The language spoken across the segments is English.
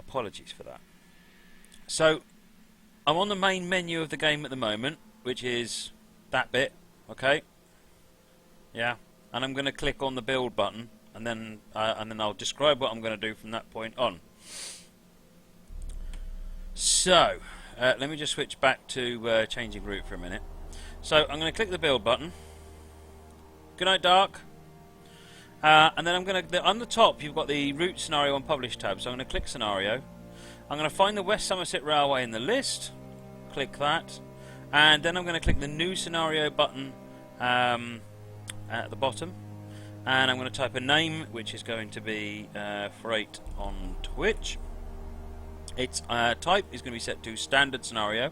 apologies for that. So I'm on the main menu of the game at the moment, which is that bit, okay? Yeah, and I'm going to click on the build button, and then I'll describe what I'm going to do from that point on. So let me just switch back to changing route for a minute. So I'm going to click the build button. Good night, Dark. And then I'm going to, on the top you've got the route scenario and publish tab, so I'm going to click scenario. I'm going to find the West Somerset Railway in the list, click that, and then I'm going to click the new scenario button at the bottom, and I'm going to type a name which is going to be Freight on Twitch. Its type is going to be set to standard scenario,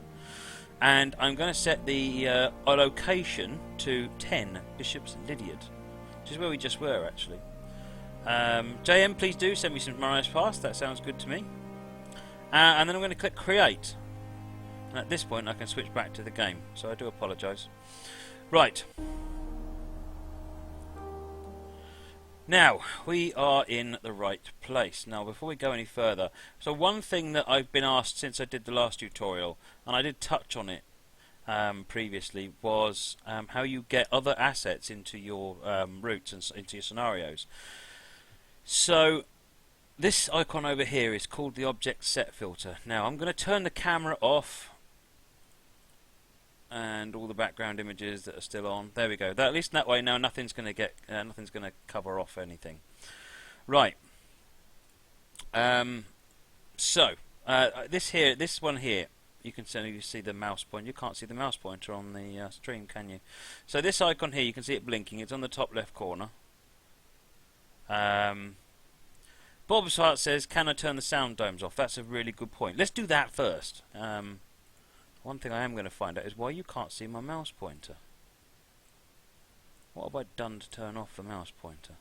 and I'm going to set the location to 10 Bishop's Lydiard, which is where we just were actually. JM, please do send me some Marhsall Pass, that sounds good to me. And then I'm going to click create, and at this point I can switch back to the game, so I do apologise. Right, now we are in the right place. Now before we go any further, so one thing that I've been asked since I did the last tutorial, and I did touch on it previously, was how you get other assets into your routes and into your scenarios. So this icon over here is called the object set filter. Now I'm going to turn the camera off and all the background images that are still on. There we go. At least that way now nothing's going to get nothing's going to cover off anything. Right. This one here, you can see the mouse pointer. You can't see the mouse pointer on the stream, can you? So this icon here, you can see it blinking. It's on the top left corner. Bob's Heart says, can I turn the sound domes off? That's a really good point. Let's do that first. One thing I am going to find out is why you can't see my mouse pointer. What have I done to turn off the mouse pointer?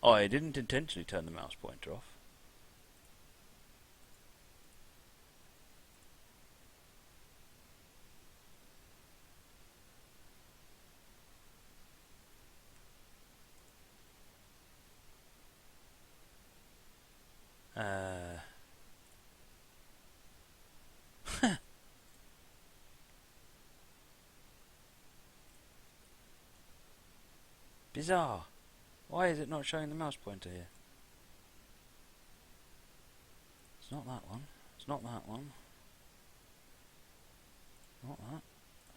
Oh, I didn't intentionally turn the mouse pointer off. Bizarre. Why is it not showing the mouse pointer here? It's not that one. It's not that one. Not that.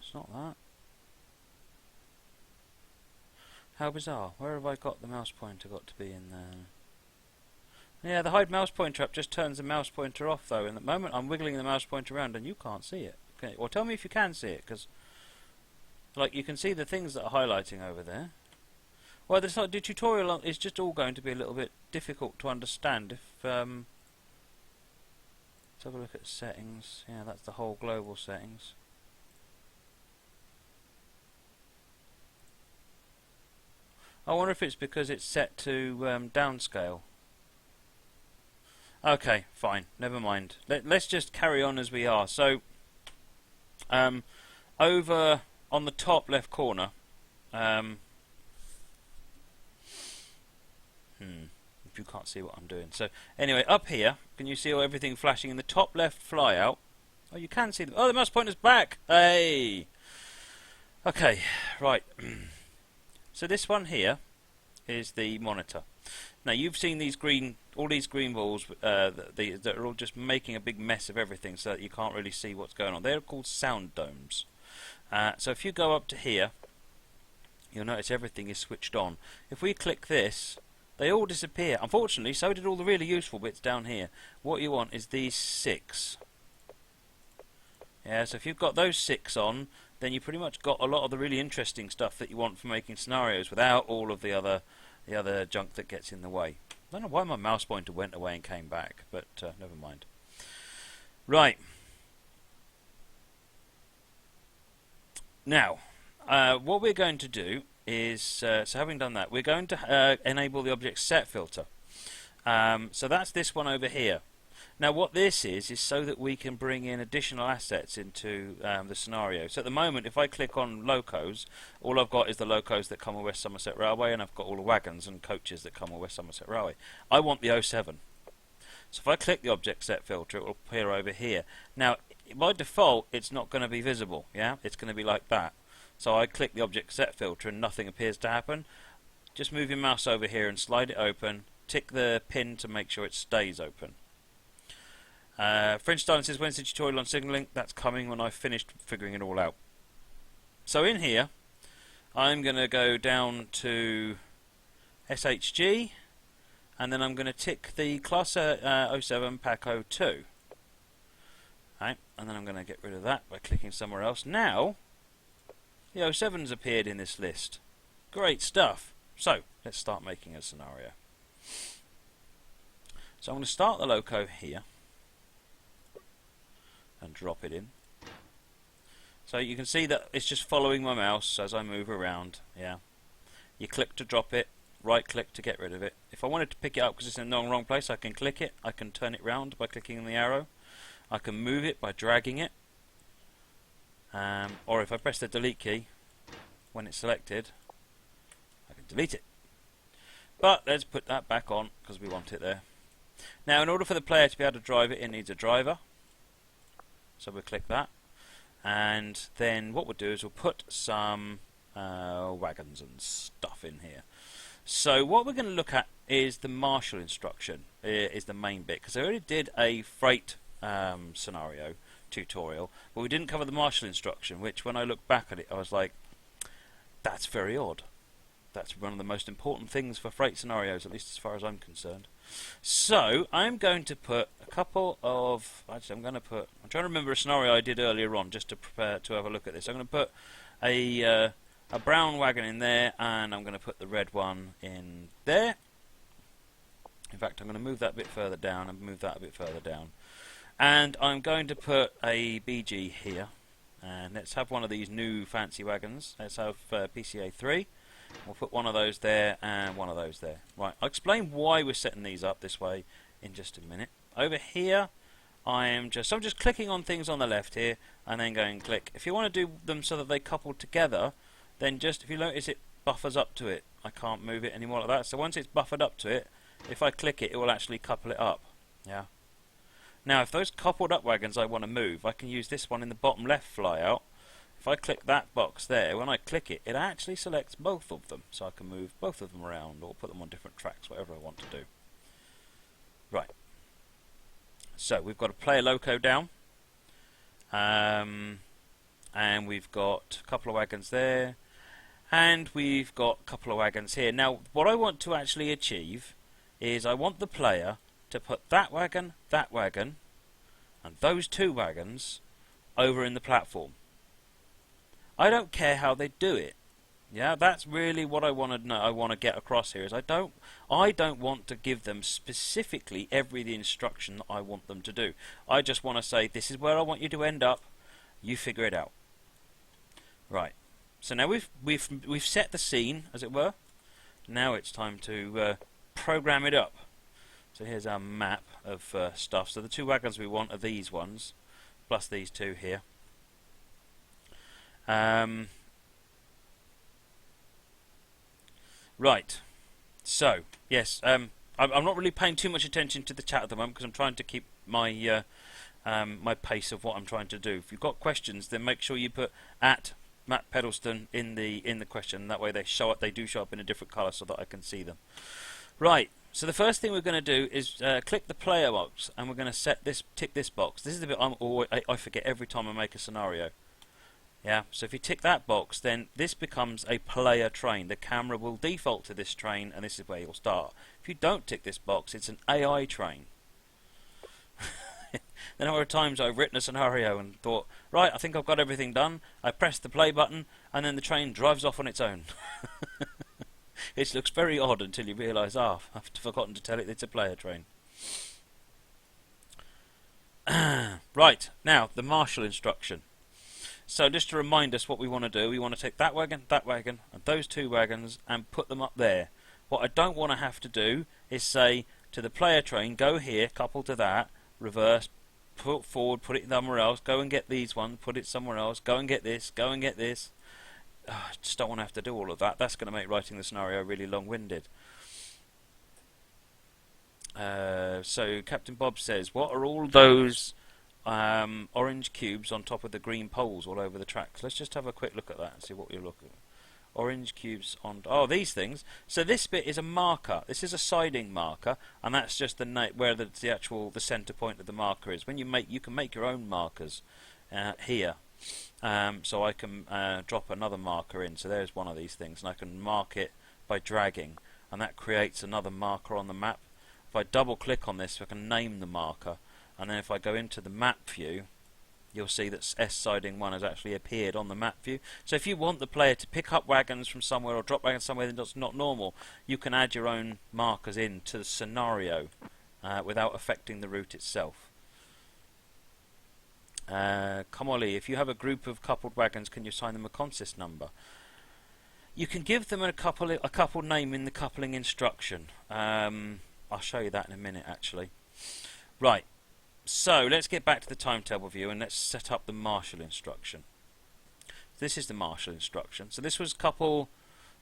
It's not that. How bizarre. Where have I got the mouse pointer got to be in there? Yeah, the hide mouse pointer up just turns the mouse pointer off though. In the moment I'm wiggling the mouse pointer around and you can't see it. Okay, or tell me if you can see it, because like you can see the things that are highlighting over there. Well, the tutorial is just all going to be a little bit difficult to understand if let's have a look at settings. Yeah, that's the whole global settings. I wonder if it's because it's set to downscale. Okay, fine, never mind. Let's just carry on as we are. So, over on the top left corner, if you can't see what I'm doing. So, anyway, up here, can you see everything flashing in the top left flyout? Oh, you can see them. Oh, the mouse pointer's back! Hey! Okay, right. So this one here is the monitor. Now you've seen these all these green balls that are all just making a big mess of everything, so that you can't really see what's going on. They're called sound domes. So if you go up to here, you'll notice everything is switched on. If we click this, they all disappear. Unfortunately, so did all the really useful bits down here. What you want is these 6. Yeah, so if you've got those 6 on, then you pretty much got a lot of the really interesting stuff that you want for making scenarios without all of the other junk that gets in the way. I don't know why my mouse pointer went away and came back, but never mind. Right. Now, what we're going to do is, so having done that, we're going to enable the object set filter. So that's this one over here. Now what this is so that we can bring in additional assets into the scenario. So at the moment, if I click on locos, all I've got is the locos that come with West Somerset Railway, and I've got all the wagons and coaches that come with West Somerset Railway. I want the 07. So if I click the object set filter, it will appear over here. Now by default it's not going to be visible, yeah? It's going to be like that. So I click the object set filter and nothing appears to happen. Just move your mouse over here and slide it open, tick the pin to make sure it stays open. French Starling says, when's the tutorial on signalling? That's coming when I've finished figuring it all out. So in here, I'm going to go down to SHG, and then I'm going to tick the class 07 pack 02. Right, and then I'm going to get rid of that by clicking somewhere else. Now, the 07's appeared in this list. Great stuff. So, let's start making a scenario. So I'm going to start the loco here and drop it in. So you can see that it's just following my mouse as I move around. Yeah, you click to drop it, right click to get rid of it. If I wanted to pick it up because it's in the wrong place, I can click it. I can turn it round by clicking on the arrow. I can move it by dragging it, or if I press the delete key when it's selected, I can delete it. But let's put that back on because we want it there. Now in order for the player to be able to drive it, it needs a driver. So we'll click that, and then what we'll do is we'll put some wagons and stuff in here. So what we're going to look at is the marshal instruction is the main bit, because I already did a freight scenario tutorial, but we didn't cover the marshal instruction, which when I look back at it I was like, that's very odd. That's one of the most important things for freight scenarios, at least as far as I'm concerned. So I'm going to put a couple of, actually I'm trying to remember a scenario I did earlier on just to prepare to have a look at this. I'm going to put a brown wagon in there, and I'm going to put the red one in there. In fact, I'm going to move that a bit further down and move that a bit further down. And I'm going to put a BG here, and let's have one of these new fancy wagons. Let's have PCA 3. We'll put one of those there and one of those there. Right, I'll explain why we're setting these up this way in just a minute. Over here, I'm just clicking on things on the left here, and then going click. If you want to do them so that they couple together, then just, if you notice, it buffers up to it. I can't move it anymore like that. So once it's buffered up to it, if I click it, it will actually couple it up. Yeah. Now, if those coupled up wagons I want to move, I can use this one in the bottom left flyout. If I click that box there, when I click it, it actually selects both of them. So I can move both of them around or put them on different tracks, whatever I want to do. Right. So we've got a player loco down. And we've got a couple of wagons there. And we've got a couple of wagons here. Now, what I want to actually achieve is I want the player to put that wagon, and those two wagons over in the platform. I don't care how they do it. Yeah, that's really what I want to know. I want to get across here is I don't want to give them specifically every instruction that I want them to do. I just want to say, this is where I want you to end up. You figure it out. Right. So now we've set the scene, as it were. Now it's time to program it up. So here's our map of stuff. So the two wagons we want are these ones, plus these two here. Right. So yes, I'm not really paying too much attention to the chat at the moment because I'm trying to keep my my pace of what I'm trying to do. If you've got questions, then make sure you put at Matt Pedalston in the question. That way they show up. They do show up in a different colour so that I can see them. Right. So the first thing we're going to do is click the player box, and we're going to tick this box. This is the bit I forget every time I make a scenario. Yeah. So if you tick that box, then this becomes a player train. The camera will default to this train, and this is where you'll start. If you don't tick this box, it's an AI train. The number of times I've written a scenario and thought, right, I think I've got everything done. I press the play button, and then the train drives off on its own. It looks very odd until you realise, I've forgotten to tell it it's a player train. Right, now, the marshal instruction. So just to remind us what we want to do, we want to take that wagon, and those two wagons, and put them up there. What I don't want to have to do is say to the player train, go here, couple to that, reverse, put forward, put it somewhere else, go and get these ones, put it somewhere else, go and get this, go and get this. I just don't want to have to do all of that. That's going to make writing the scenario really long-winded. So Captain Bob says, what are all those orange cubes on top of the green poles all over the tracks? Let's just have a quick look at that and see what we look at. Orange cubes on... Oh, these things. So this bit is a marker. This is a siding marker, and that's just the where the center point of the marker is. When you can make your own markers here. So I can drop another marker in. So there's one of these things, and I can mark it by dragging, and that creates another marker on the map. If I double click on this, I can name the marker, and then if I go into the map view, you'll see that S siding 1 has actually appeared on the map view. So if you want the player to pick up wagons from somewhere or drop wagons somewhere that's not normal, you can add your own markers into the scenario without affecting the route itself. Kamoli, if you have a group of coupled wagons, can you assign them a consist number? You can give them a couple name in the coupling instruction. I'll show you that in a minute, actually. Right. So let's get back to the timetable view and let's set up the marshal instruction. This is the marshal instruction. So this was couple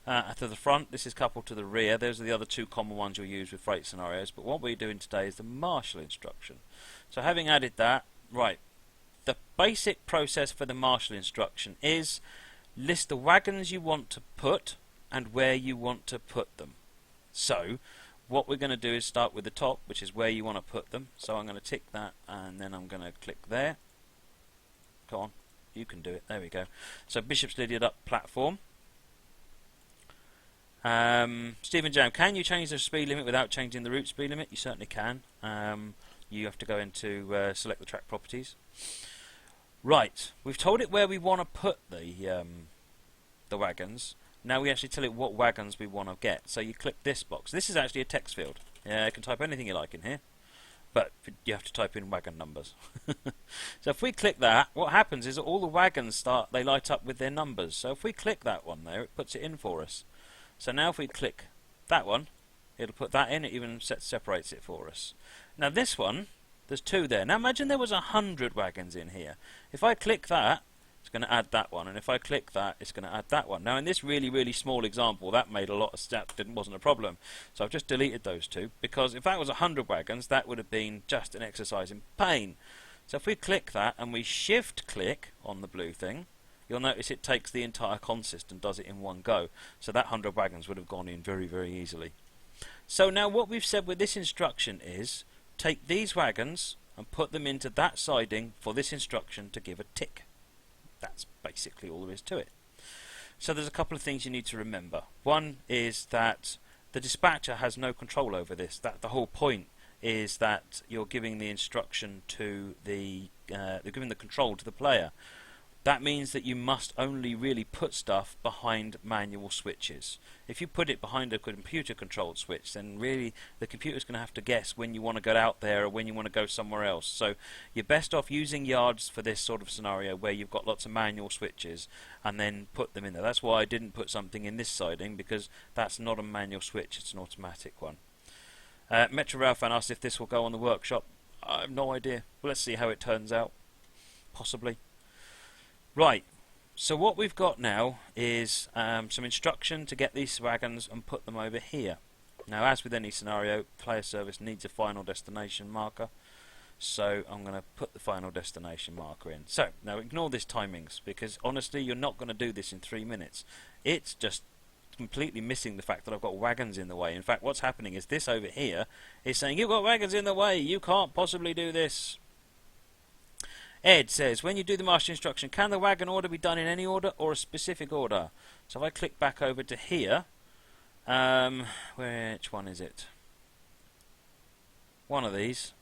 to the front, this is couple to the rear. Those are the other two common ones you'll use with freight scenarios. But what we're doing today is the marshal instruction. So having added that, right, the basic process for the marshal instruction is list the wagons you want to put and where you want to put them. So what we're going to do is start with the top, which is where you want to put them. So I'm going to tick that, and then I'm going to click there. Come on, you can do it. There we go. So Bishop's Lydiard up platform. Stephen Jam, can you change the speed limit without changing the route speed limit? You certainly can. You have to go into select the track properties. Right, we've told it where we want to put the wagons. Now we actually tell it what wagons we want to get. So you click this box. This is actually a text field. Yeah, you can type anything you like in here, but you have to type in wagon numbers. So if we click that, what happens is that all the wagons they light up with their numbers. So if we click that one there, it puts it in for us. So now if we click that one, it'll put that in. It even separates it for us. Now this one, there's two there. Now imagine there was 100 wagons in here. If I click that, it's going to add that one, and if I click that, it's going to add that one. Now in this really small example, that made a lot of steps, wasn't a problem. So I've just deleted those two, because if that was 100 wagons, that would have been just an exercise in pain. So if we click that and we shift click on the blue thing, you'll notice it takes the entire consist and does it in one go. So that 100 wagons would have gone in very easily. So now what we've said with this instruction is take these wagons and put them into that siding for this instruction to give a tick. That's basically all there is to it. So there's a couple of things you need to remember. One is that the dispatcher has no control over this. That the whole point is that you're giving the instruction to you're giving the control to the player. That means that you must only really put stuff behind manual switches. If you put it behind a computer-controlled switch, then really the computer's going to have to guess when you want to go out there or when you want to go somewhere else. So you're best off using yards for this sort of scenario where you've got lots of manual switches and then put them in there. That's why I didn't put something in this siding, because that's not a manual switch, it's an automatic one. Metro Rail fan asked if this will go on the workshop. I have no idea. Well, let's see how it turns out. Possibly. Right, so what we've got now is some instruction to get these wagons and put them over here. Now, as with any scenario, player service needs a final destination marker, so I'm going to put the final destination marker in. So, now ignore this timings, because honestly you're not going to do this in 3 minutes. It's just completely missing the fact that I've got wagons in the way. In fact, what's happening is this over here is saying, you've got wagons in the way, you can't possibly do this. Ed says, when you do the marshal instruction, can the wagon order be done in any order or a specific order? So if I click back over to here, which one is it? One of these.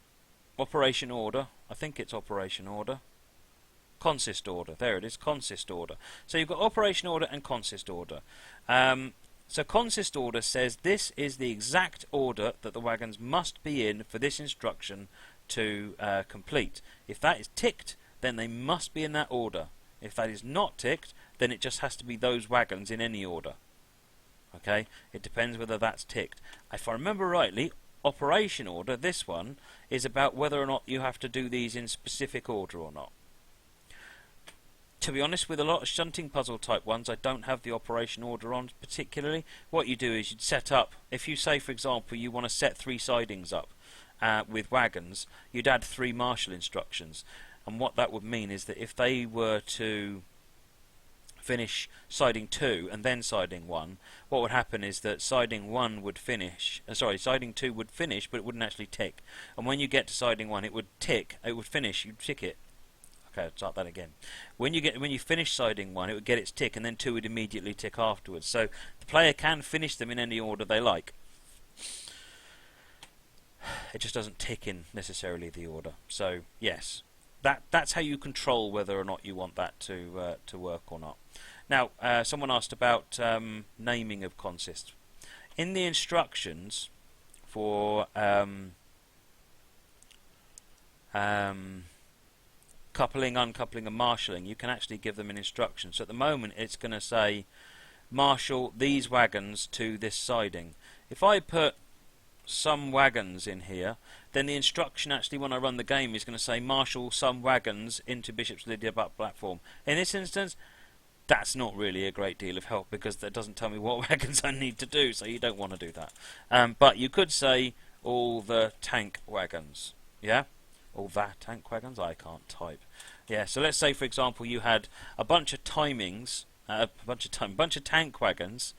Operation order. I think it's operation order. Consist order. There it is, consist order. So you've got operation order and consist order. So consist order says this is the exact order that the wagons must be in for this instruction to complete. If that is ticked, then they must be in that order. If that is not ticked, then it just has to be those wagons in any order. Okay, it depends whether that's ticked. If I remember rightly, operation order, this one, is about whether or not you have to do these in specific order or not. To be honest, with a lot of shunting puzzle type ones, I don't have the operation order on particularly. What you do is you'd set up, if you say for example you want to set 3 sidings up with wagons, you'd add 3 marshal instructions, and what that would mean is that if they were to finish siding 2 and then siding 1, what would happen is that siding 1 would finish, siding 2 would finish, but it wouldn't actually tick, and when you get to siding 1 it would tick, it would finish, you'd tick it. Okay, I'll start that again. When you finish siding 1, it would get its tick, and then 2 would immediately tick afterwards. So the player can finish them in any order they like. It just doesn't tick in necessarily the order. So yes, that's how you control whether or not you want that to work or not. Now, someone asked about naming of consists. In the instructions for coupling, uncoupling and marshalling, you can actually give them an instruction. So at the moment it's going to say marshal these wagons to this siding. If I put some wagons in here, then the instruction actually when I run the game is going to say marshal some wagons into Bishop's Lydia Butt platform. In this instance, that's not really a great deal of help because that doesn't tell me what wagons I need to do, so you don't want to do that. But you could say all the tank wagons, yeah? All that tank wagons? I can't type. Yeah, so let's say for example you had a bunch of timings, a bunch of tank wagons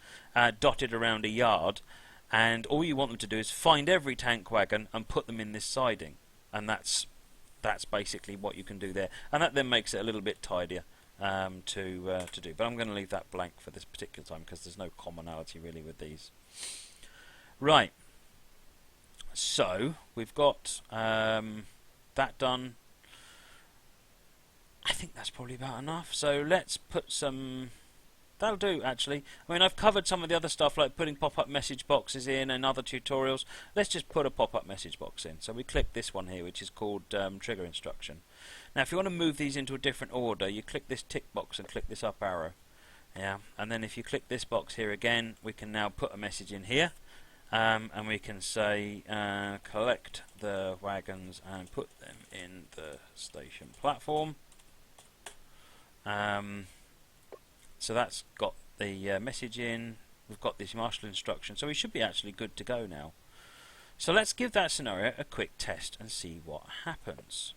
dotted around a yard, and all you want them to do is find every tank wagon and put them in this siding, and that's basically what you can do there, and that then makes it a little bit tidier to do. But I'm going to leave that blank for this particular time because there's no commonality really with these. Right. So we've got that done. I think that's probably about enough. So let's put some. That'll do, actually. I mean, I've covered some of the other stuff like putting pop-up message boxes in and other tutorials. Let's just put a pop-up message box in. So we click this one here, which is called trigger instruction. Now, if you want to move these into a different order, you click this tick box and click this up arrow. Yeah, and then if you click this box here again, we can now put a message in here. And we can say collect the wagons and put them in the station platform. So that's got the message in. We've got this marshal instruction, so we should be actually good to go now. So let's give that scenario a quick test and see what happens.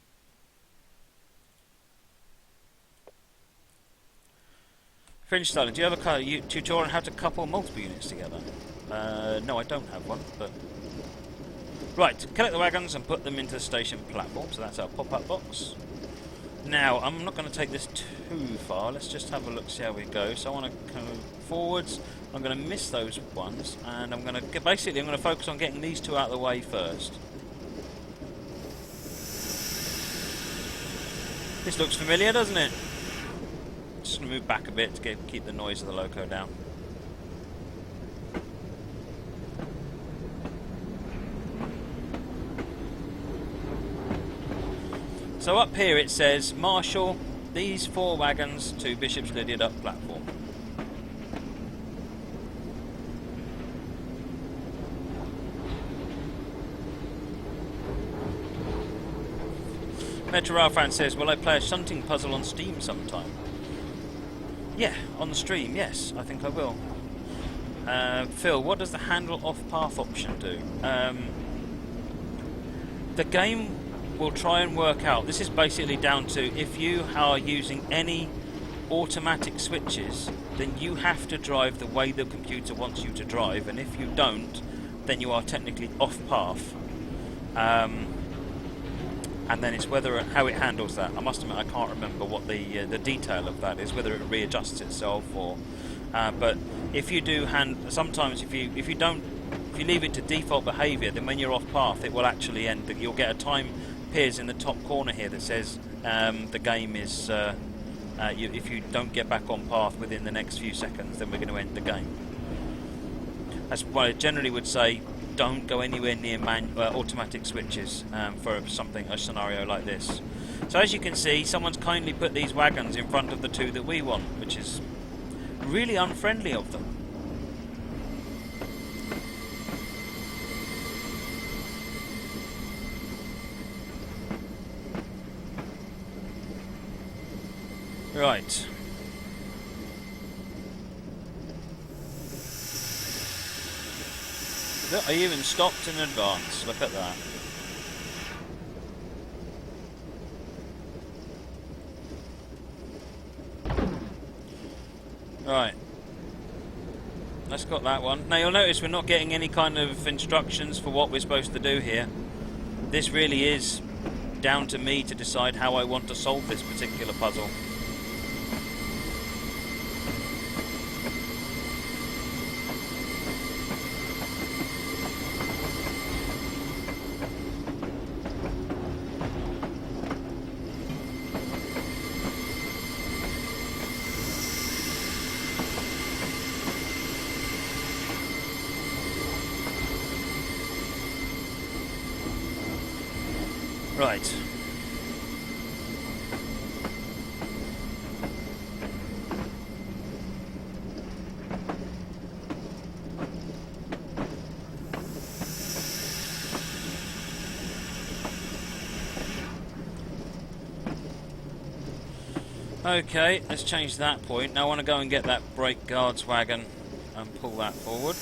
Fringe styling, do you have a tutorial on how to couple multiple units together? No, I don't have one, but... Right, collect the wagons and put them into the station platform, so that's our pop-up box. Now, I'm not going to take this too far, let's just have a look, see how we go. So I want to come forwards, I'm going to miss those ones, and I'm going to basically I'm going to focus on getting these 2 out of the way first. This looks familiar, doesn't it? Just going to move back a bit to keep the noise of the loco down. So up here it says marshal these 4 wagons to Bishop's Lydia Duck platform. Metro Rail Fan says, will I play a shunting puzzle on Steam sometime? Yeah, on the stream, yes, I think I will. Phil, what does the handle off path option do? The game will try and work out, this is basically down to if you are using any automatic switches, then you have to drive the way the computer wants you to drive, and if you don't, then you are technically off path. And then it's how it handles that. I must admit I can't remember what the detail of that is, whether it readjusts itself or. But if you do sometimes if you leave it to default behaviour, then when you're off path, it will actually end. You'll get a time appears in the top corner here that says the game is. If you don't get back on path within the next few seconds, then we're going to end the game. That's what I generally would say. Don't go anywhere near automatic switches for a scenario like this. So as you can see, someone's kindly put these wagons in front of the 2 that we want, which is really unfriendly of them. Right. Look, I even stopped in advance. Look at that. Right. Let's got that one. Now you'll notice we're not getting any kind of instructions for what we're supposed to do here. This really is down to me to decide how I want to solve this particular puzzle. Right. Okay, let's change that point. Now I want to go and get that brake guards wagon and pull that forward.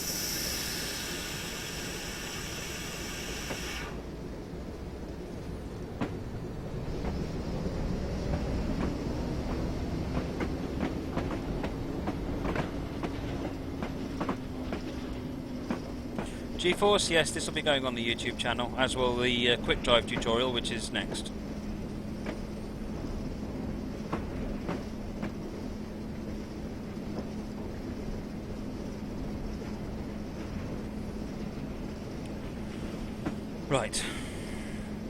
G-Force, yes, this will be going on the YouTube channel, as will the quick drive tutorial, which is next. Right,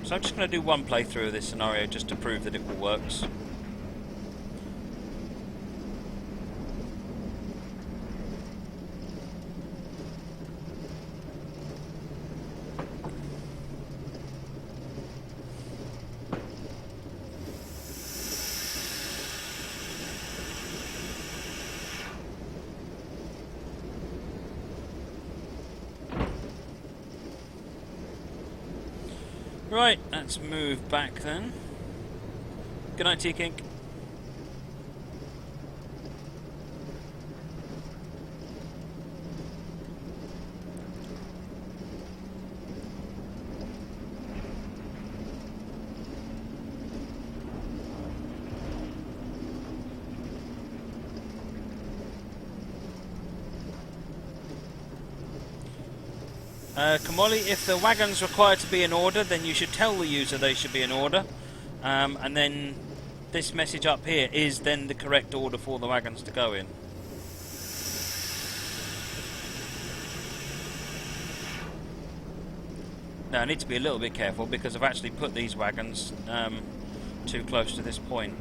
so I'm just going to do one playthrough of this scenario just to prove that it all works. Right, let's move back then. Good night, T-Kink. Kamoli, if the wagon's required to be in order, then you should tell the user they should be in order, and then this message up here is then the correct order for the wagons to go in. Now I need to be a little bit careful because I've actually put these wagons too close to this point.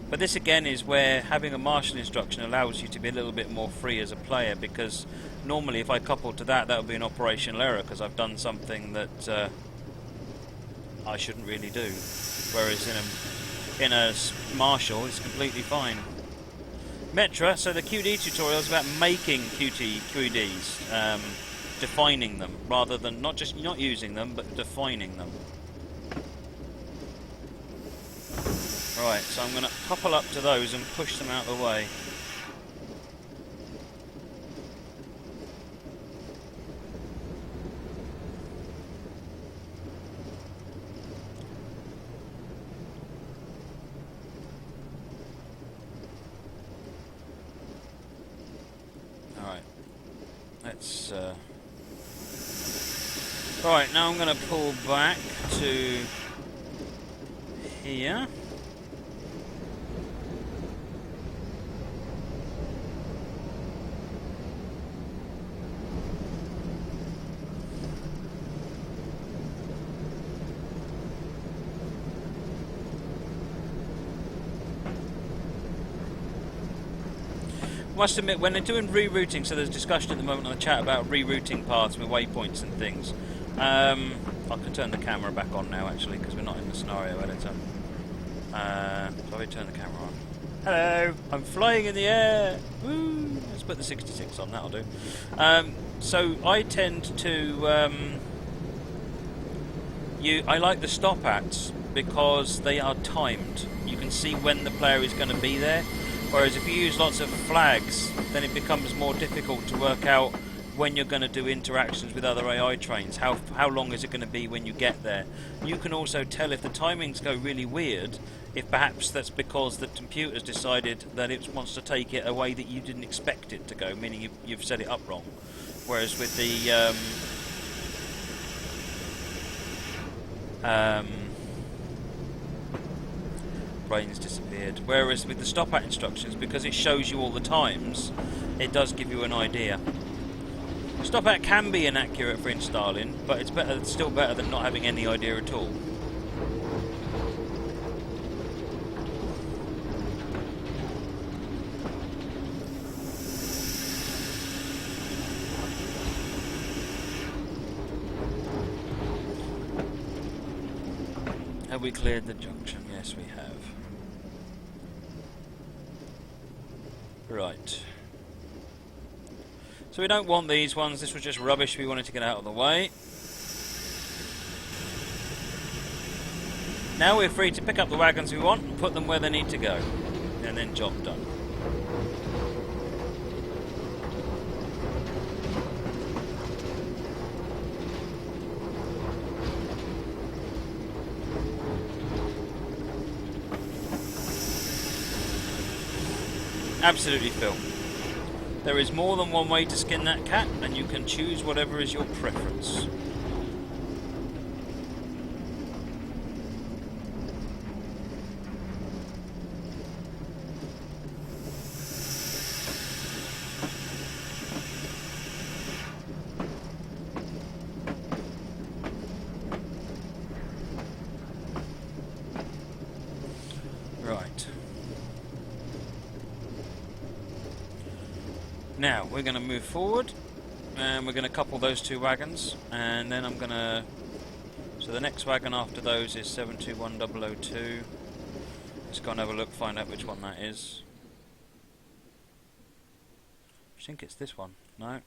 But this again is where having a marshal instruction allows you to be a little bit more free as a player, because normally if I coupled to that, that would be an operational error because I've done something that I shouldn't really do. Whereas in a marshal, it's completely fine. Metra, so the QD tutorial is about making QDs, defining them, rather than not using them, but defining them. Right, so I'm going to couple up to those and push them out of the way. Alright, let's... Right, now I'm going to pull back to here. Must admit, when they're doing rerouting, so there's discussion at the moment on the chat about rerouting paths with waypoints and things. I can turn the camera back on now, actually, because we're not in the scenario editor. So I turn the camera on. Hello, I'm flying in the air. Woo! Let's put the 66 on. That'll do. So I tend to I like the stop ats because they are timed. You can see when the player is going to be there. Whereas if you use lots of flags, then it becomes more difficult to work out when you're going to do interactions with other AI trains. How long is it going to be when you get there? You can also tell if the timings go really weird, if perhaps that's because the computer's decided that it wants to take it a way that you didn't expect it to go, meaning you've set it up wrong. Whereas with the brains disappeared. Whereas with the stop at instructions, because it shows you all the times, it does give you an idea. Stop at can be inaccurate for installing, but it's better, still better than not having any idea at all. Have we cleared the junction? Yes, we have. Right. So we don't want these ones. This was just rubbish. We wanted to get out of the way. Now we're free to pick up the wagons we want and put them where they need to go. And then job done. Absolutely, Phil. There is more than one way to skin that cat, and you can choose whatever is your preference. Right. Now, we're going to move forward, and we're going to couple those two wagons, and then I'm going to... So the next wagon after those is 721002. Let's go and have a look, find out which one that is. I think it's this one. No?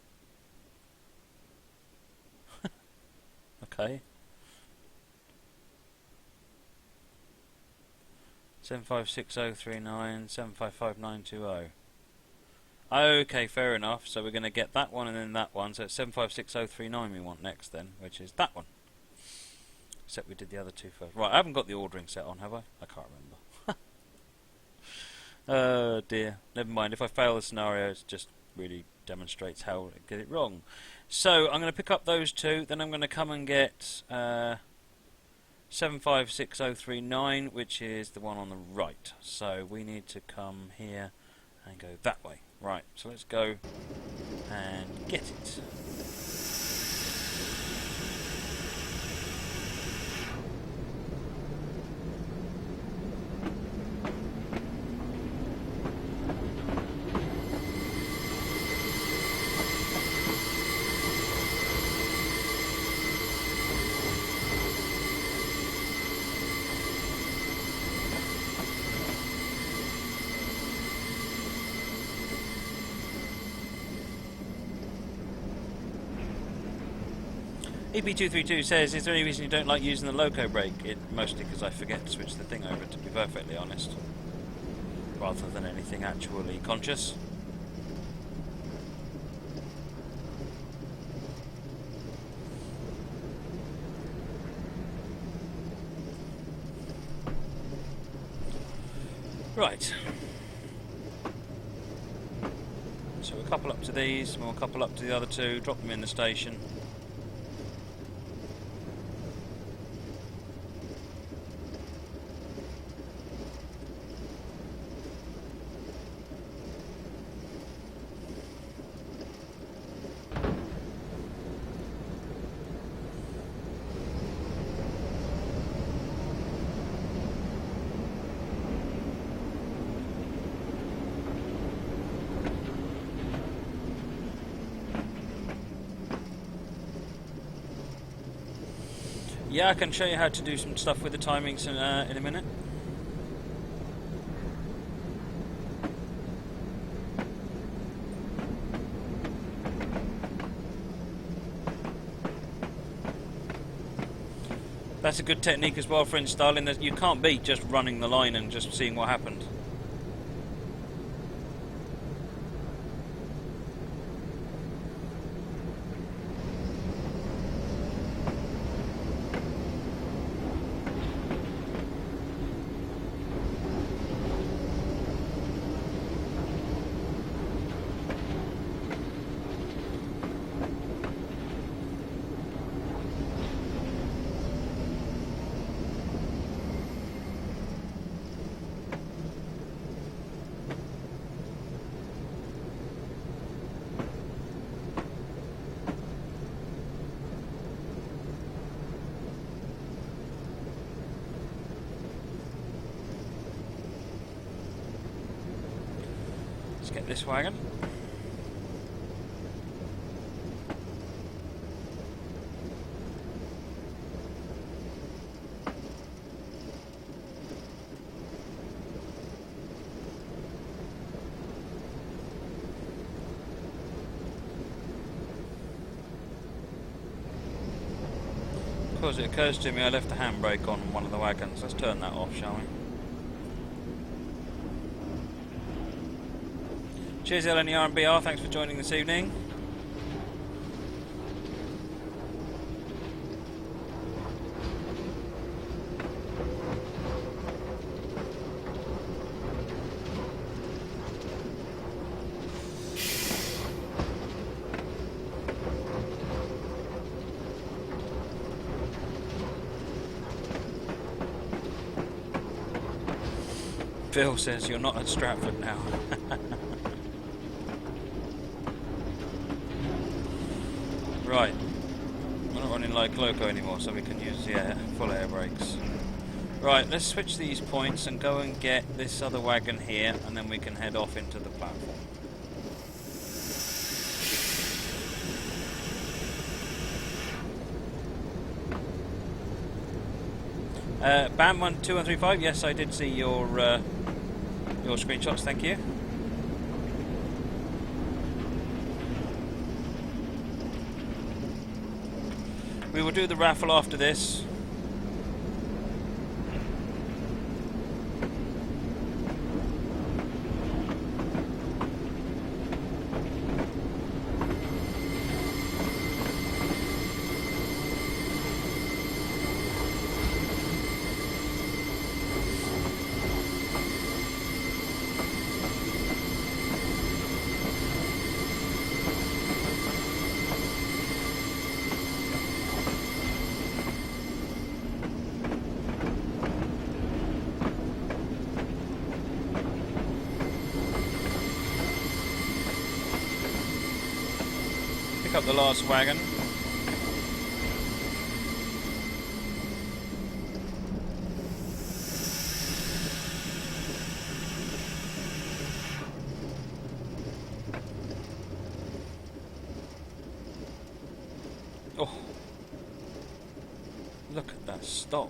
Okay. 756039, 755920. Okay, fair enough. So we're going to get that one and then that one. So it's 756039 we want next then, which is that one. Except we did the other two first. Right, I haven't got the ordering set on, have I? I can't remember. Oh dear. Never mind. If I fail the scenario, it just really demonstrates how I get it wrong. So I'm going to pick up those two. Then I'm going to come and get 756039, which is the one on the right. So we need to come here and go that way. Right, so let's go and get it. EP232 says, is there any reason you don't like using the loco brake? Mostly because I forget to switch the thing over, to be perfectly honest. Rather than anything actually conscious. Right. So we'll couple up to these, and we'll couple up to the other two, drop them in the station. Yeah, I can show you how to do some stuff with the timings in a minute. That's a good technique as well for installing. You can't be just running the line and just seeing what happened. Let's get this wagon. Of course, it occurs to me I left the handbrake on one of the wagons. Let's turn that off, shall we? Cheers, LNER and BR. Thanks for joining this evening. Phil says you're not at Stratford now. Right, we're not running like loco anymore, so we can use full air brakes. Right, let's switch these points and go and get this other wagon here, and then we can head off into the platform. Bam2135, yes, I did see your screenshots, thank you. We will do the raffle after this. Pick up the last wagon. Oh, look at that stop.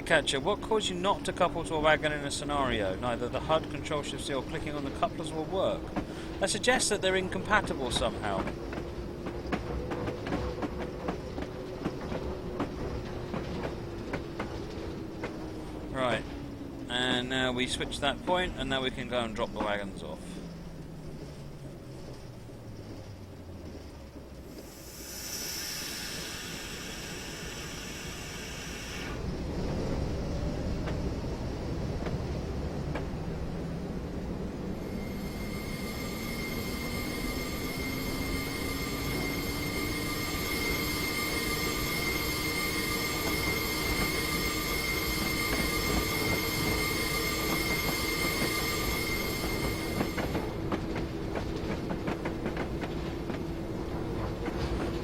Catcher, what caused you not to couple to a wagon in a scenario? Neither the HUD, control shift C or clicking on the couplers will work. That suggests that they're incompatible somehow. Right, and now we switch that point, and now we can go and drop the wagons off.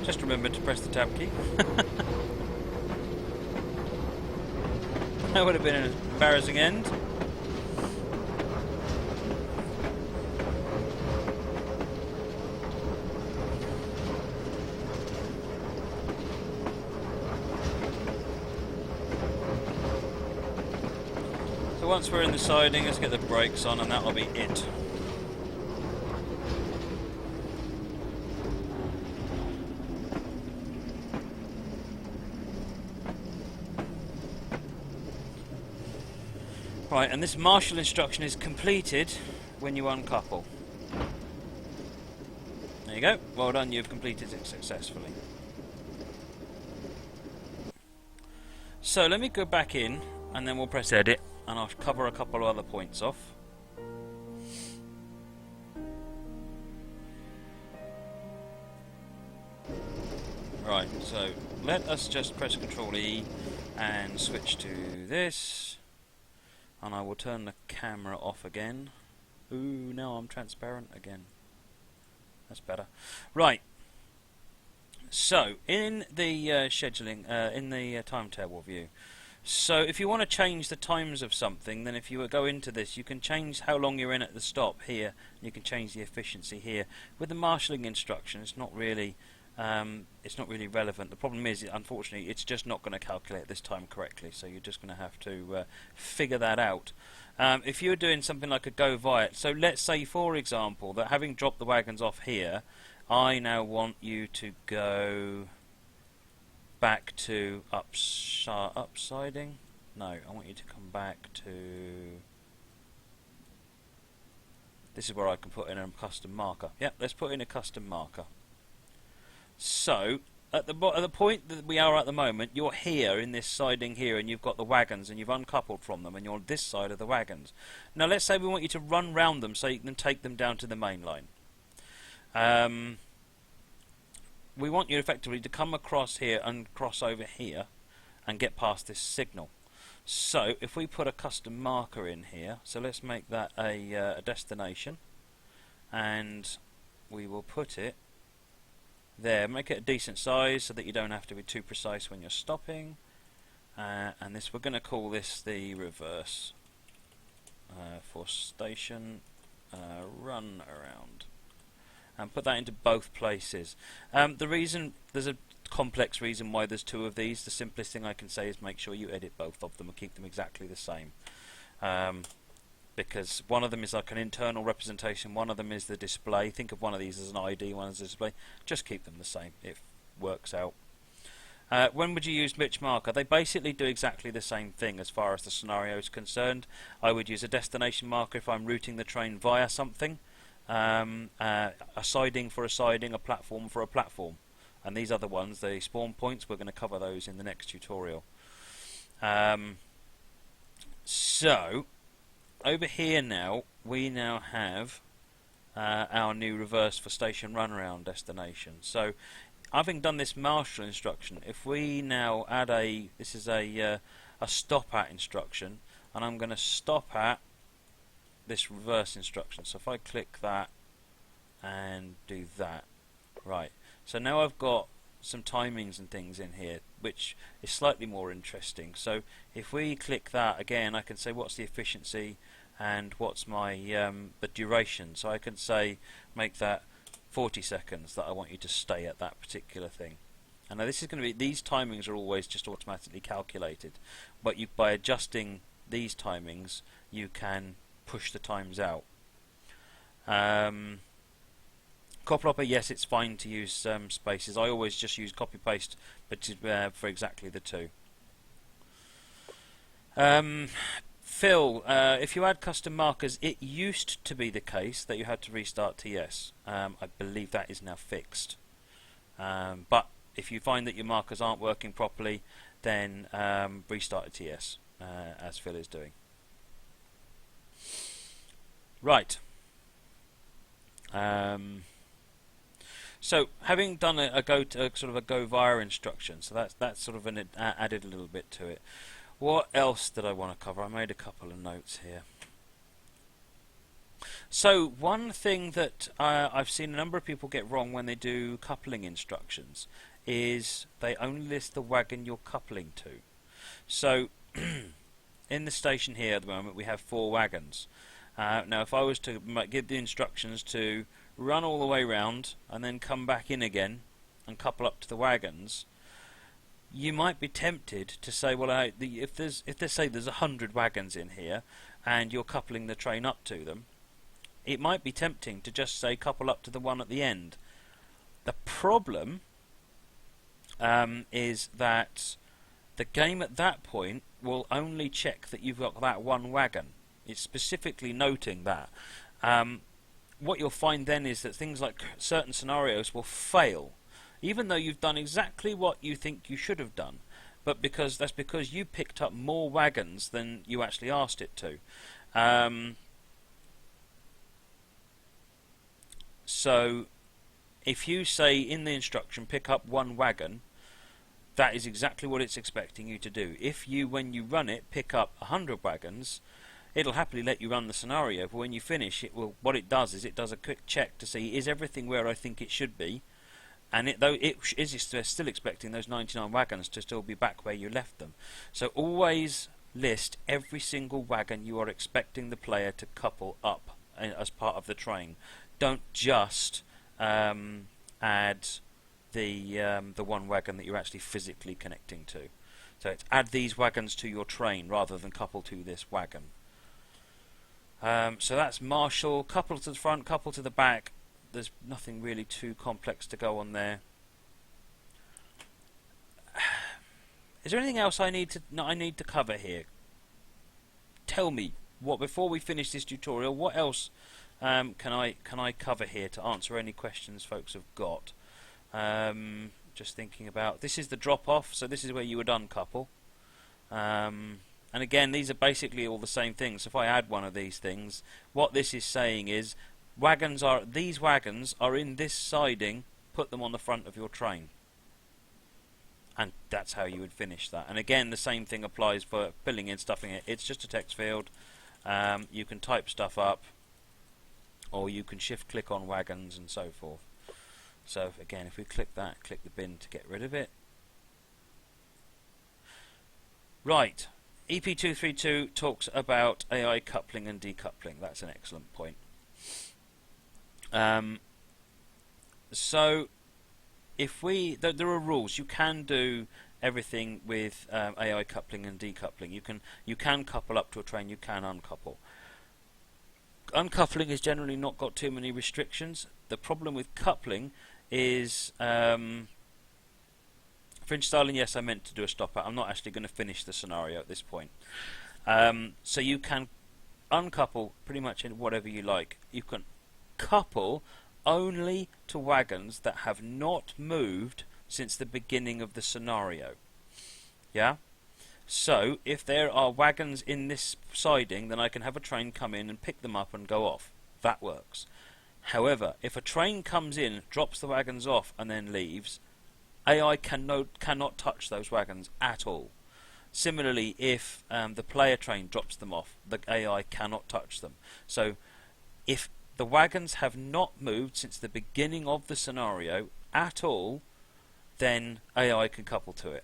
Just remember to press the tab key. That would have been an embarrassing end. So once we're in the siding, let's get the brakes on and that'll be it. Right, and this marshal instruction is completed when you uncouple. There you go. Well done, you've completed it successfully. So let me go back in and then we'll press edit and I'll cover a couple of other points off. Right, so let us just press Ctrl E and switch to this. And I will turn the camera off again. Ooh, now I'm transparent again. That's better. Right. So, in the scheduling, in the timetable view, so if you want to change the times of something, then if you go into this, you can change how long you're in at the stop here, and you can change the efficiency here. With the marshalling instruction, it's not really relevant. The problem is, unfortunately, it's just not going to calculate this time correctly, so you're just going to have to figure that out. If you're doing something like a go via, so let's say, for example, that having dropped the wagons off here, I now want you to go back to upsiding. No, I want you to come back to... This is where I can put in a custom marker. Yep, let's put in a custom marker. So, at the point that we are at the moment, you're here in this siding here, and you've got the wagons, and you've uncoupled from them, and you're on this side of the wagons. Now, let's say we want you to run round them so you can take them down to the main line. We want you effectively to come across here and cross over here and get past this signal. So, if we put a custom marker in here, so let's make that a destination, and we will put it there. Make it a decent size so that you don't have to be too precise when you're stopping. And this, we're going to call this the reverse for station run around, and put that into both places. The reason, there's a complex reason why there's two of these. The simplest thing I can say is make sure you edit both of them and keep them exactly the same. Because one of them is like an internal representation, one of them is the display. Think of one of these as an ID, one as a display. Just keep them the same. It works out. When would you use which marker? They basically do exactly the same thing as far as the scenario is concerned. I would use a destination marker if I'm routing the train via something, a siding for a siding, a platform for a platform. And these other ones, the spawn points, we're going to cover those in the next tutorial. So, over here now, we now have our new reverse for station run around destination. So, having done this marshal instruction, if we now add this is a stop at instruction, and I'm going to stop at this reverse instruction. So if I click that and do that, right. So now I've got some timings and things in here, which is slightly more interesting. So if we click that again, I can say what's the efficiency and what's my the duration. So I can say make that 40 seconds that I want you to stay at that particular thing. And now this is going to be, these timings are always just automatically calculated, but by adjusting these timings you can push the times out. Copylopper, yes, it's fine to use spaces. I always just use copy paste, but for exactly the two. Phil, if you add custom markers, it used to be the case that you had to restart TS. I believe that is now fixed. But if you find that your markers aren't working properly, then restart a TS, as Phil is doing. Right. So, having done a sort of a go via instruction, so that's sort of added a little bit to it. What else did I want to cover? I made a couple of notes here. So, one thing that I've seen a number of people get wrong when they do coupling instructions is they only list the wagon you're coupling to. So, in the station here at the moment we have 4 wagons. Now, if I was to give the instructions to run all the way round and then come back in again and couple up to the wagons, you might be tempted to say, well, if there's say there's 100 wagons in here, and you're coupling the train up to them, it might be tempting to just say couple up to the one at the end. The problem is that the game at that point will only check that you've got that one wagon. It's specifically noting that. What you'll find then is that things like certain scenarios will fail, even though you've done exactly what you think you should have done, but that's because you picked up more wagons than you actually asked it to. So if you say in the instruction pick up one wagon, that is exactly what it's expecting you to do. If you, when you run it, pick up 100 wagons, it'll happily let you run the scenario, but when you finish, what it does is it does a quick check to see, is everything where I think it should be, and though it is still expecting those 99 wagons to still be back where you left them. So always list every single wagon you are expecting the player to couple up as part of the train. Don't just add the one wagon that you're actually physically connecting to. So it's add these wagons to your train rather than couple to this wagon. So that's Marshall, couple to the front, couple to the back. There's nothing really too complex to go on there. Is there anything else I need to cover here? Tell me, before we finish this tutorial, what else can I cover here to answer any questions folks have got? Just thinking about, this is the drop off, so this is where you would uncouple. And again, these are basically all the same things. So if I add one of these things, what this is saying is these wagons are in this siding, put them on the front of your train. And that's how you would finish that. And again, the same thing applies for filling in, stuffing it. It's just a text field. You can type stuff up, or you can shift click on wagons and so forth. So again, if we click that, click the bin to get rid of it. Right, EP232 talks about AI coupling and decoupling. That's an excellent point. So if there are rules. You can do everything with AI coupling and decoupling. You can couple up to a train. You can uncouple. Uncoupling has generally not got too many restrictions. The problem with coupling is, for installing, yes, I meant to do a stop out. I'm not actually going to finish the scenario at this point. So you can uncouple pretty much in whatever you like. You can couple only to wagons that have not moved since the beginning of the scenario. Yeah? So if there are wagons in this siding, then I can have a train come in and pick them up and go off. That works. However, if a train comes in, drops the wagons off and then leaves, AI cannot touch those wagons at all. Similarly, if the player train drops them off, the AI cannot touch them. So if the wagons have not moved since the beginning of the scenario at all, then AI can couple to it.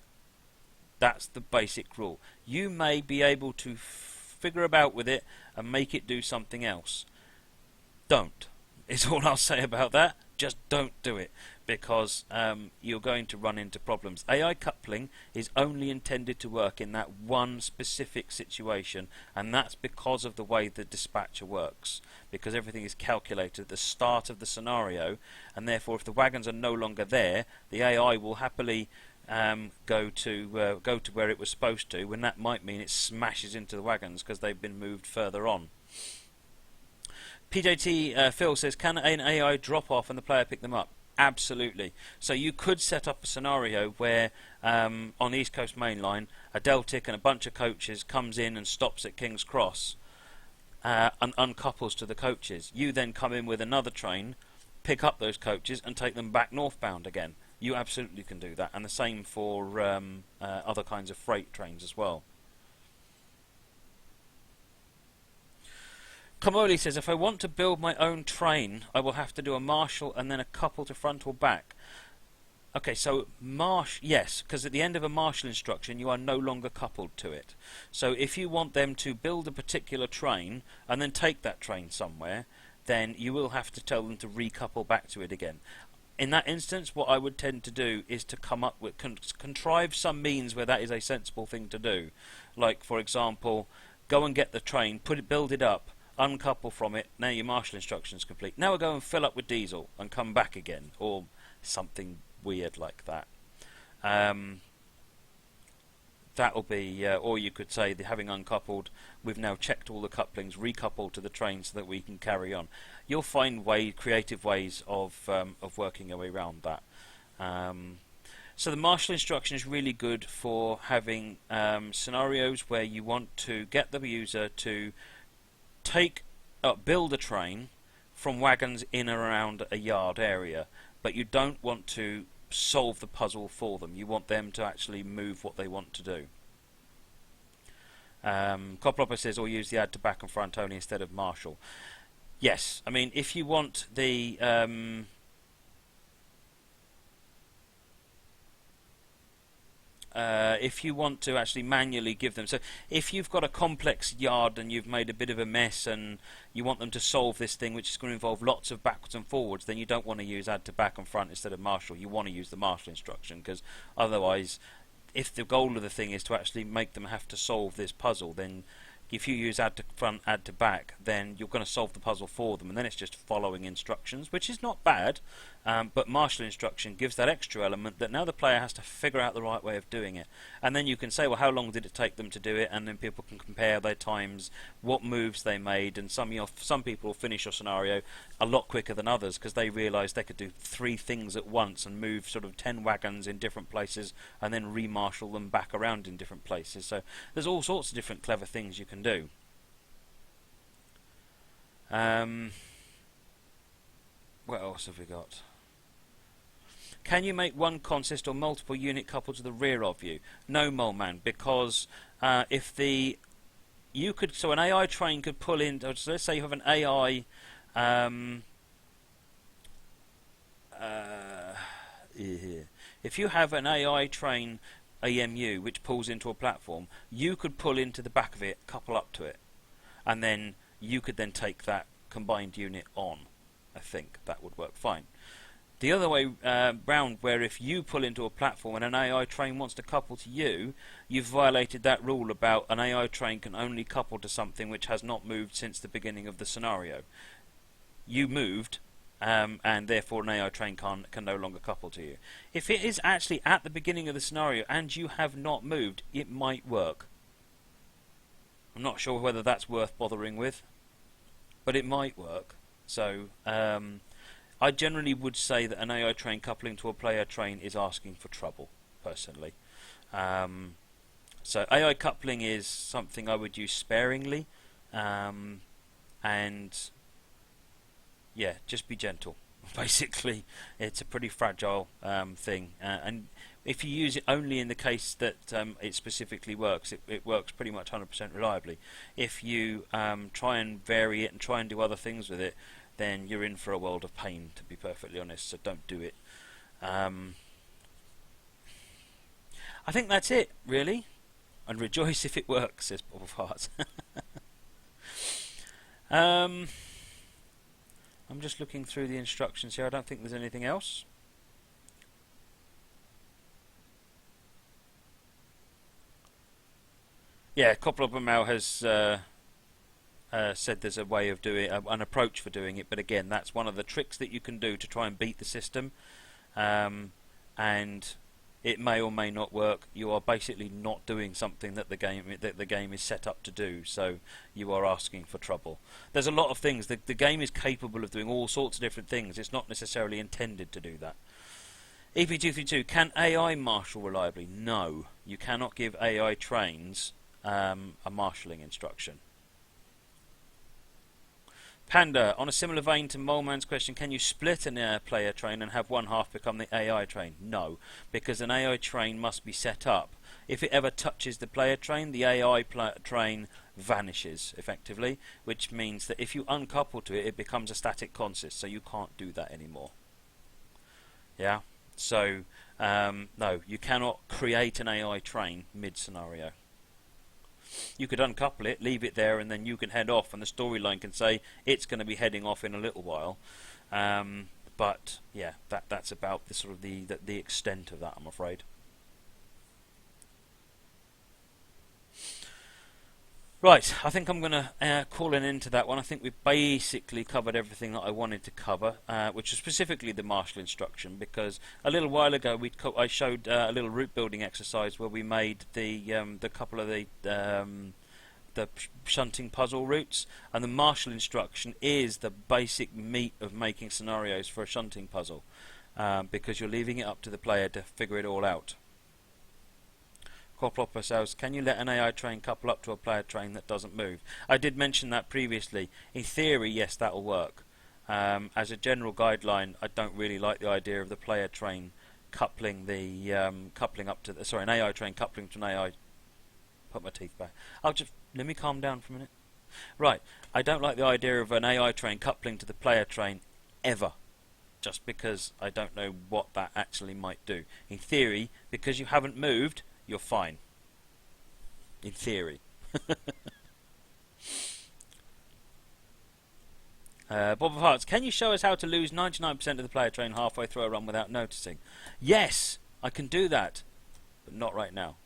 That's the basic rule. You may be able to figure about with it and make it do something else. Don't. Is all I'll say about that. Just don't do it, because you're going to run into problems. AI coupling is only intended to work in that one specific situation, and that's because of the way the dispatcher works, because everything is calculated at the start of the scenario, and therefore if the wagons are no longer there, the AI will happily go to where it was supposed to, when that might mean it smashes into the wagons because they've been moved further on. PJT Phil says, can an AI drop off and the player pick them up? Absolutely. So you could set up a scenario where on the East Coast Main Line, a Deltic and a bunch of coaches comes in and stops at King's Cross and uncouples to the coaches. You then come in with another train, pick up those coaches and take them back northbound again. You absolutely can do that, and the same for other kinds of freight trains as well. Kamoli says, if I want to build my own train, I will have to do a marshal and then a couple to front or back. Okay, so yes, because at the end of a marshal instruction you are no longer coupled to it. So if you want them to build a particular train and then take that train somewhere, then you will have to tell them to recouple back to it again. in that instance, what I would tend to do is to come up with contrive some means where that is a sensible thing to do. Like, for example, go and get the train, build it up, uncouple from it. Now your marshal instruction is complete. Now we'll go and fill up with diesel and come back again, or something weird like that. That'll be, or you could say, having uncoupled, we've now checked all the couplings, recoupled to the train so that we can carry on. You'll find creative ways of working your way around that. So the marshal instruction is really good for having scenarios where you want to get the user to build a train from wagons in and around a yard area, but you don't want to solve the puzzle for them. You want them to actually move what they want to do. Coplopper says, or use the add to back and front only instead of marshal. Yes, I mean, if you want the if you want to actually manually give them, so if you've got a complex yard and you've made a bit of a mess and you want them to solve this thing which is going to involve lots of backwards and forwards, then you don't want to use add to back and front instead of marshal. You want to use the marshal instruction, because otherwise, if the goal of the thing is to actually make them have to solve this puzzle, then if you use add to front, add to back, then you're going to solve the puzzle for them, and then it's just following instructions, which is not bad, but marshal instruction gives that extra element that now the player has to figure out the right way of doing it. And then you can say, well, how long did it take them to do it, and then people can compare their times, what moves they made, and some people will finish your scenario a lot quicker than others because they realised they could do 3 things at once and move sort of 10 wagons in different places and then remarshal them back around in different places. So there's all sorts of different clever things you can do. What else have we got? Can you make one consist or multiple unit coupled to the rear of you? No, Moleman, because if the so an AI train could pull in. So let's say you have an AI. If you have an AI train EMU which pulls into a platform, you could pull into the back of it, couple up to it, and then you could then take that combined unit on. I think that would work fine. The other way round, where if you pull into a platform and an AI train wants to couple to you, you've violated that rule about an AI train can only couple to something which has not moved since the beginning of the scenario. You moved, and therefore an AI train can no longer couple to you. If it is actually at the beginning of the scenario and you have not moved, it might work. I'm not sure whether that's worth bothering with, but it might work. So I generally would say that an AI train coupling to a player train is asking for trouble, personally. So AI coupling is something I would use sparingly, and yeah, just be gentle. Basically, it's a pretty fragile thing, and if you use it only in the case that it specifically works, it works pretty much 100% reliably. If you try and vary it and try and do other things with it, then you're in for a world of pain, to be perfectly honest, so don't do it. I think that's it, really. And rejoice if it works, says Bob of Hearts. I'm just looking through the instructions here. I don't think there's anything else. Yeah, Koplopamau has said there's a way of doing an approach for doing it, but again, that's one of the tricks that you can do to try and beat the system, and it may or may not work. You are basically not doing something that the game is set up to do, so you are asking for trouble. There's a lot of things. The game is capable of doing all sorts of different things. It's not necessarily intended to do that. EP232, can AI marshal reliably? No, you cannot give AI trains a marshalling instruction. Panda, on a similar vein to Moleman's question, can you split an player train and have one half become the AI train? No, because an AI train must be set up. If it ever touches the player train, the AI train vanishes, effectively, which means that if you uncouple to it, it becomes a static consist, so you can't do that anymore. Yeah? So, no, you cannot create an AI train mid-scenario. You could uncouple it, leave it there, and then you can head off, and the storyline can say it's going to be heading off in a little while. But yeah, that's about the sort of the extent of that, I'm afraid. Right, I think I'm going to call an end to that one. I think we've basically covered everything that I wanted to cover, which is specifically the marshal instruction, because a little while ago I showed a little route building exercise where we made the couple of the shunting puzzle routes, and the marshal instruction is the basic meat of making scenarios for a shunting puzzle, because you're leaving it up to the player to figure it all out. Quaplopper says, can you let an AI train couple up to a player train that doesn't move? I did mention that previously. In theory, yes, that will work. As a general guideline, I don't really like the idea of the player train coupling coupling up to an AI train coupling to an AI. Put my teeth back. Let me calm down for a minute. Right, I don't like the idea of an AI train coupling to the player train ever. Just because I don't know what that actually might do. In theory, because you haven't moved, you're fine. In theory. Bob of Hearts, can you show us how to lose 99% of the player train halfway through a run without noticing? Yes, I can do that, but not right now.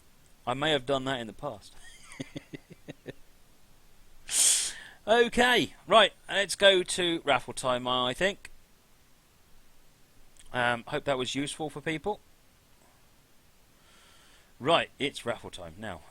I may have done that in the past. Okay, right, let's go to raffle time, I think. Hope that was useful for people. Right, it's raffle time now.